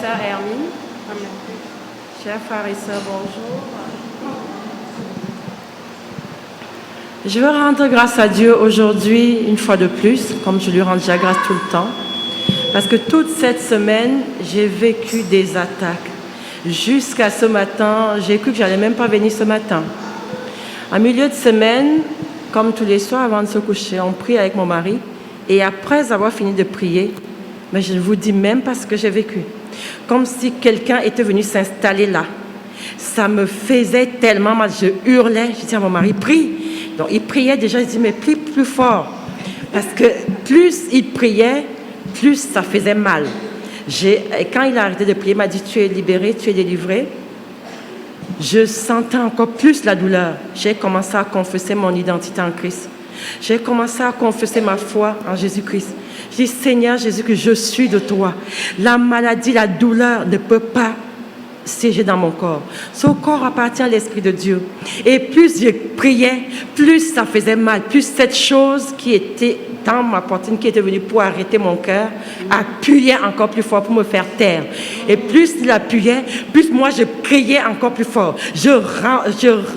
sœur Hermine. Amen. Chers frères et sœurs, bonjour. Je veux rendre grâce à Dieu aujourd'hui, une fois de plus, comme je lui rends déjà grâce tout le temps, parce que toute cette semaine, j'ai vécu des attaques. Jusqu'à ce matin, j'ai cru que je n'allais même pas venir ce matin. En milieu de semaine, comme tous les soirs avant de se coucher, on prie avec mon mari. Et après avoir fini de prier, mais je ne vous dis même pas ce que j'ai vécu. Comme si quelqu'un était venu s'installer là. Ça me faisait tellement mal. Je hurlais. Je dis à mon mari, prie. Donc il priait déjà. Je dis, mais prie plus fort. Parce que plus il priait, plus ça faisait mal. Quand il a arrêté de prier, il m'a dit, tu es libéré, tu es délivré. Je sentais encore plus la douleur. J'ai commencé à confesser mon identité en Christ. J'ai commencé à confesser ma foi en Jésus-Christ. Je dis, Seigneur Jésus, que je suis de toi. La maladie, la douleur ne peut pas siéger dans mon corps. Ce corps appartient à l'Esprit de Dieu. Et plus je priais, plus ça faisait mal. Plus cette chose qui était dans ma poitrine, qui était venue pour arrêter mon cœur, appuyait encore plus fort pour me faire taire. Et plus il appuyait, plus moi je criais encore plus fort. Je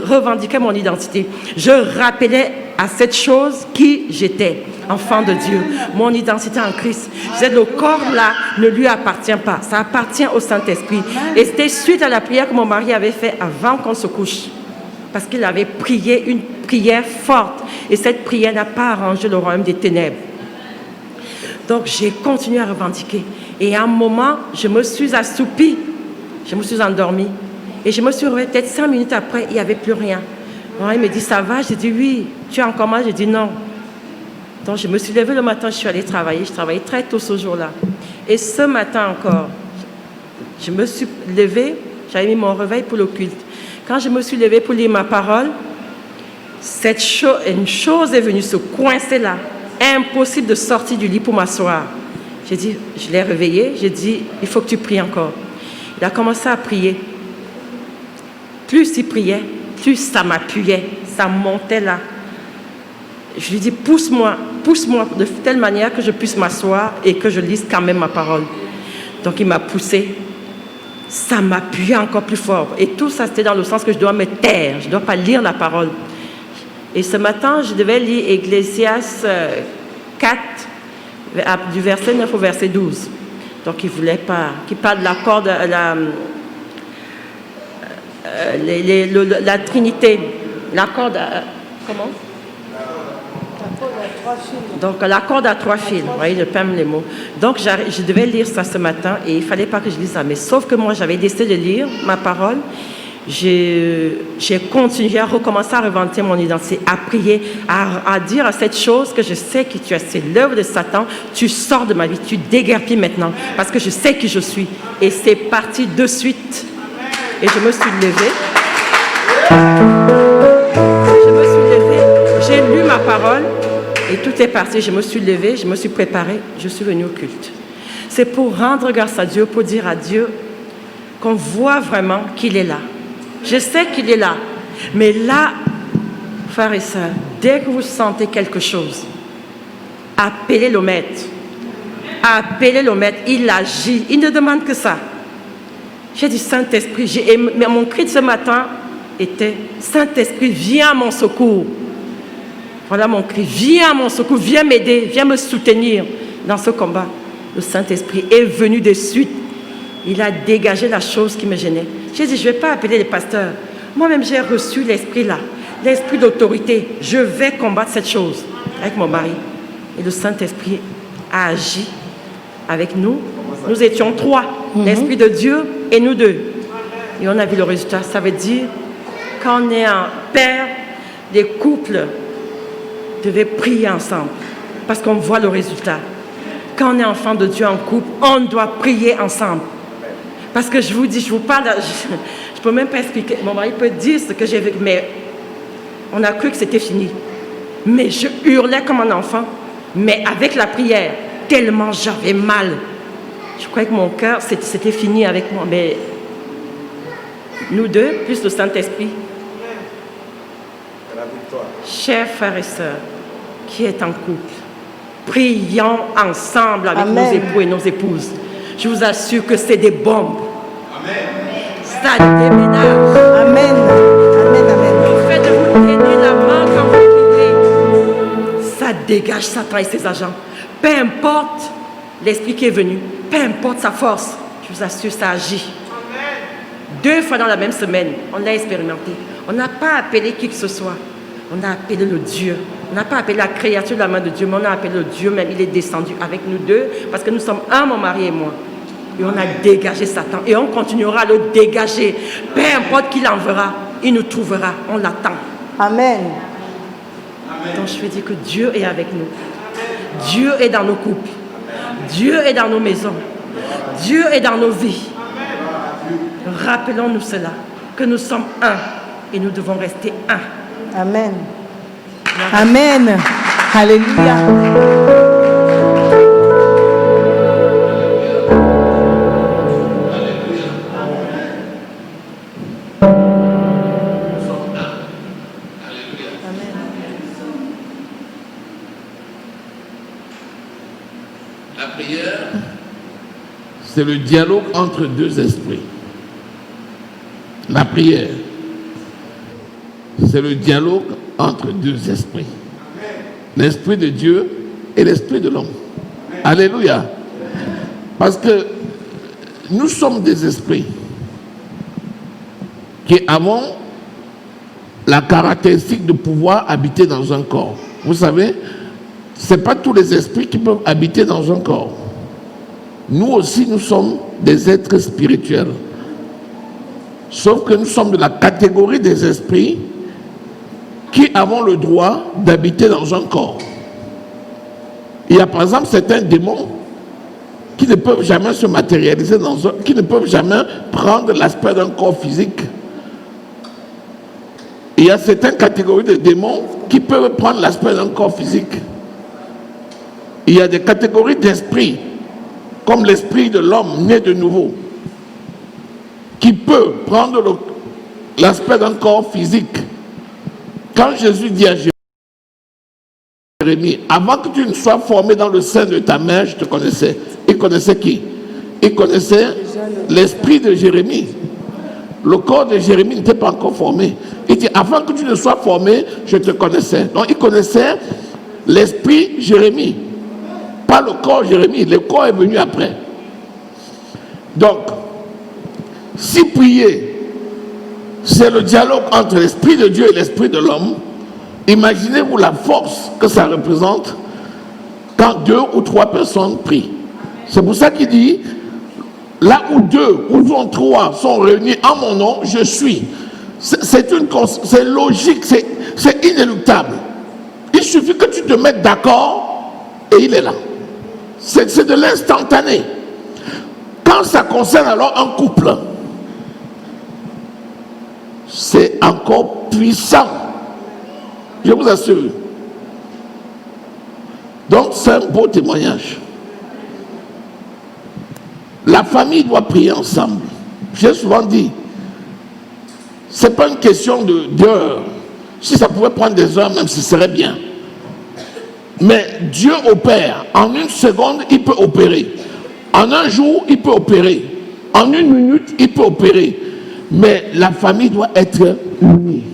revendiquais mon identité. Je rappelais à cette chose qui j'étais, enfant de Dieu, mon identité en Christ. Je disais, le corps là ne lui appartient pas, ça appartient au Saint-Esprit. Et c'était suite à la prière que mon mari avait fait avant qu'on se couche, parce qu'il avait prié une prière forte, et cette prière n'a pas arrangé le royaume des ténèbres. Donc j'ai continué à revendiquer, et à un moment, je me suis assoupie, je me suis endormie, et je me suis réveillée peut-être 5 minutes après, il n'y avait plus rien. Alors, il me dit, ça va? J'ai dit, oui. Tu es encore mal? J'ai dit, non. Donc, je me suis levée le matin, je suis allée travailler. Je travaillais très tôt ce jour-là. Et ce matin encore, je me suis levée, j'avais mis mon réveil pour le culte. Quand je me suis levée pour lire ma parole, une chose est venue se coincer là. Impossible de sortir du lit pour m'asseoir. J'ai dit, je l'ai réveillé, j'ai dit, il faut que tu pries encore. Il a commencé à prier. Plus il priait, plus ça m'appuyait, ça montait là. Je lui dis, pousse-moi de telle manière que je puisse m'asseoir et que je lise quand même ma parole. Donc il m'a poussé, ça m'appuyait encore plus fort. Et tout ça, c'était dans le sens que je dois me taire, je ne dois pas lire la parole. Et ce matin, je devais lire Ecclésiaste 4, du verset 9 au verset 12. Donc il ne voulait pas, qu'il parle de l'accord de la Trinité, l'accord comment? Donc l'accord à 3 fils, vous voyez, je pême les mots. Donc je devais lire ça ce matin et il ne fallait pas que je lise ça. Mais sauf que moi j'avais décidé de lire ma parole, j'ai continué à recommencer à revendiquer mon identité, à prier, à dire à cette chose que je sais que tu as, c'est l'œuvre de Satan, tu sors de ma vie, tu déguerpis maintenant, parce que je sais qui je suis. Et c'est parti de suite. Et je me suis levée. J'ai lu ma parole et tout est parti. Je me suis levée, je me suis préparée, je suis venue au culte. C'est pour rendre grâce à Dieu, pour dire à Dieu qu'on voit vraiment qu'il est là. Je sais qu'il est là, mais là, frères et sœurs, dès que vous sentez quelque chose, appelez le maître. Appelez le maître, il agit, il ne demande que ça. J'ai dit, Saint-Esprit, mais mon cri de ce matin était, Saint-Esprit, viens à mon secours. Voilà mon cri, viens à mon secours, viens m'aider, viens me soutenir dans ce combat. Le Saint-Esprit est venu de suite. Il a dégagé la chose qui me gênait. J'ai dit, je ne vais pas appeler les pasteurs. Moi-même, j'ai reçu l'esprit là, l'esprit d'autorité. Je vais combattre cette chose avec mon mari. Et le Saint-Esprit a agi avec nous. Nous étions 3, l'Esprit de Dieu et nous 2. Et on a vu le résultat. Ça veut dire, quand on est un père, les couples devaient prier ensemble parce qu'on voit le résultat. Quand on est enfant de Dieu en couple, on doit prier ensemble. Parce que je vous dis, je vous parle, je ne peux même pas expliquer. Mon mari peut dire ce que j'ai vécu, mais on a cru que c'était fini. Mais je hurlais comme un enfant, mais avec la prière, tellement j'avais mal. Je croyais que mon cœur, c'était fini avec moi. Mais nous 2, plus le Saint-Esprit. Chers frères et sœurs, qui est en couple, prions ensemble avec nos époux et nos épouses. Je vous assure que c'est des bombes. Ça déménage. Amen. Amen. Amen. Le fait de vous tenir la main quand vous priez, ça dégage Satan et ses agents. Peu importe l'esprit qui est venu, peu importe sa force, je vous assure, ça agit. 2 fois dans la même semaine, on l'a expérimenté. On n'a pas appelé qui que ce soit. On a appelé le Dieu. On n'a pas appelé la créature de la main de Dieu, mais on a appelé le Dieu même. Il est descendu avec nous deux, parce que nous sommes un, mon mari et moi. Et on a dégagé Satan. Et on continuera à le dégager. Peu importe qui l'enverra, il nous trouvera. On l'attend. Amen. Donc je veux dire que Dieu est avec nous. Dieu est dans nos couples. Dieu est dans nos maisons. Dieu est dans nos vies. Rappelons-nous cela, que nous sommes un et nous devons rester un. Amen. Amen. Alléluia. La prière, c'est le dialogue entre deux esprits. La prière, c'est le dialogue entre deux esprits. L'esprit de Dieu et l'esprit de l'homme. Alléluia. Parce que nous sommes des esprits qui avons la caractéristique de pouvoir habiter dans un corps. Vous savez, ce n'est pas tous les esprits qui peuvent habiter dans un corps. Nous aussi, nous sommes des êtres spirituels. Sauf que nous sommes de la catégorie des esprits qui avons le droit d'habiter dans un corps. Il y a par exemple certains démons qui ne peuvent jamais se matérialiser qui ne peuvent jamais prendre l'aspect d'un corps physique. Il y a certaines catégories de démons qui peuvent prendre l'aspect d'un corps physique. Il y a des catégories d'esprits, comme l'esprit de l'homme né de nouveau, qui peut prendre l'aspect d'un corps physique. Quand Jésus dit à Jérémie, avant que tu ne sois formé dans le sein de ta mère, je te connaissais. Il connaissait qui? Il connaissait l'esprit de Jérémie. Le corps de Jérémie n'était pas encore formé. Il dit, avant que tu ne sois formé, je te connaissais. Donc il connaissait l'esprit Jérémie. Pas le corps Jérémie. Le corps est venu après. Donc, si prier, c'est le dialogue entre l'esprit de Dieu et l'esprit de l'homme, imaginez-vous la force que ça représente quand 2 ou 3 personnes prient. C'est pour ça qu'il dit, là où 2 ou 3 sont réunis en mon nom, je suis. C'est logique, c'est inéluctable. Il suffit que tu te mettes d'accord et il est là. C'est de l'instantané. Quand ça concerne alors un couple, c'est encore puissant. Je vous assure. Donc c'est un beau témoignage. La famille doit prier ensemble. J'ai souvent dit, ce n'est pas une question d'heures. Si ça pouvait prendre des heures, même ce serait bien. Mais Dieu opère. En 1 seconde, il peut opérer. En 1 jour, il peut opérer. En 1 minute, il peut opérer. Mais la famille doit être unie.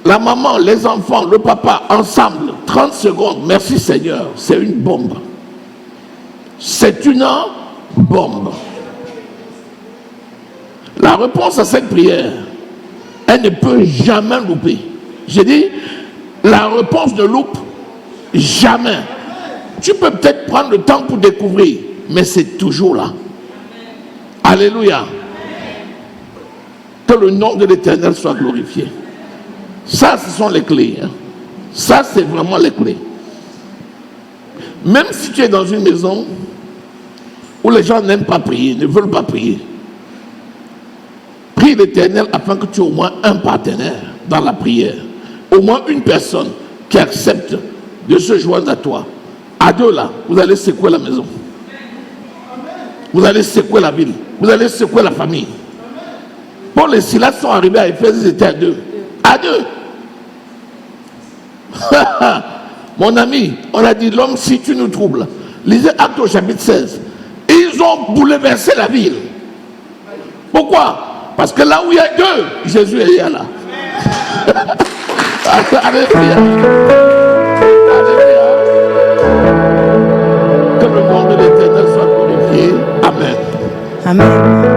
La maman, les enfants, le papa, ensemble, 30 secondes, merci Seigneur, c'est une bombe. C'est une bombe. La réponse à cette prière, elle ne peut jamais louper. J'ai dit, la réponse ne loupe jamais. Tu peux peut-être prendre le temps pour découvrir, mais c'est toujours là. Alléluia. Que le nom de l'Éternel soit glorifié. Ça, ce sont les clés. Hein. Ça, c'est vraiment les clés. Même si tu es dans une maison où les gens n'aiment pas prier, ne veulent pas prier, prie l'Éternel afin que tu aies au moins un partenaire dans la prière. Au moins une personne qui accepte de se joindre à toi. À 2 là, vous allez secouer la maison. Vous allez secouer la ville. Vous allez secouer la famille. Paul et Silas sont arrivés à Éphèse, ils étaient à 2. À 2. Mon ami, on a dit l'homme si tu nous troubles. Lisez Actes au chapitre 16. ont bouleversé la ville. Pourquoi? Parce que là où il y a deux, Jésus est là. Alléluia. Alléluia. Que le nom de l'Éternel soit glorifié. Amen. Amen.